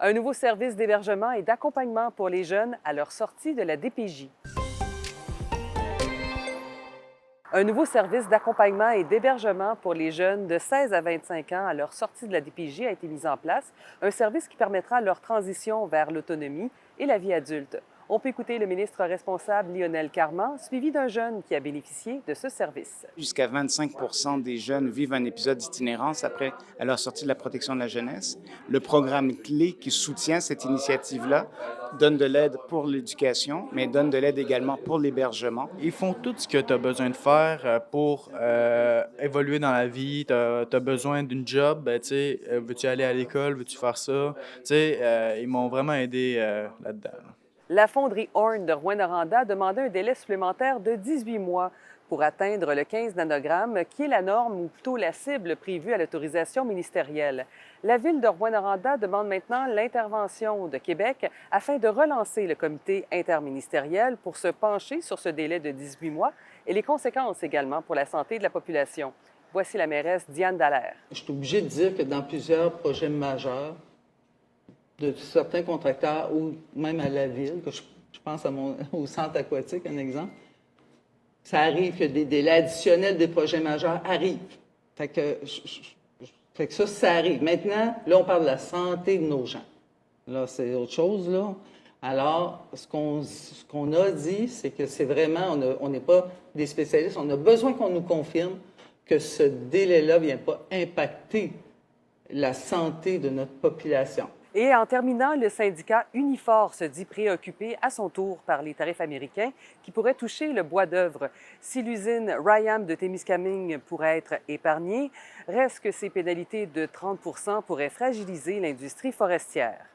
Un nouveau service d'hébergement et d'accompagnement pour les jeunes à leur sortie de la DPJ. Un nouveau service d'accompagnement et d'hébergement pour les jeunes de 16 à 25 ans à leur sortie de la DPJ a été mis en place, un service qui permettra leur transition vers l'autonomie et la vie adulte. On peut écouter le ministre responsable Lionel Carman, suivi d'un jeune qui a bénéficié de ce service. Jusqu'à 25 des jeunes vivent un épisode d'itinérance après à leur sortie de la protection de la jeunesse. Le programme Clé qui soutient cette initiative-là donne de l'aide pour l'éducation, mais donne de l'aide également pour l'hébergement. Ils font tout ce que tu as besoin de faire pour évoluer dans la vie. Tu as besoin d'une job, ben, veux-tu aller à l'école, veux-tu faire ça? Ils m'ont vraiment aidé là-dedans. La fonderie Horn de Rouyn-Noranda demandait un délai supplémentaire de 18 mois pour atteindre le 15 nanogrammes, qui est la norme ou plutôt la cible prévue à l'autorisation ministérielle. La ville de Rouyn-Noranda demande maintenant l'intervention de Québec afin de relancer le comité interministériel pour se pencher sur ce délai de 18 mois et les conséquences également pour la santé de la population. Voici la mairesse Diane Dallaire. Je suis obligée de dire que dans plusieurs projets majeurs, de certains contracteurs ou même à la ville, que je pense au centre aquatique, un exemple, ça arrive que des délais additionnels des projets majeurs arrivent. Fait que ça arrive. Maintenant, là, on parle de la santé de nos gens. Là, c'est autre chose, là. Alors, ce qu'on a dit, c'est que c'est vraiment, on n'est pas des spécialistes, on a besoin qu'on nous confirme que ce délai-là ne vient pas impacter la santé de notre population. Et en terminant, le syndicat Unifor se dit préoccupé à son tour par les tarifs américains qui pourraient toucher le bois d'œuvre. Si l'usine Ryam de Témiscamingue pourrait être épargnée, reste que ces pénalités de 30 % pourraient fragiliser l'industrie forestière.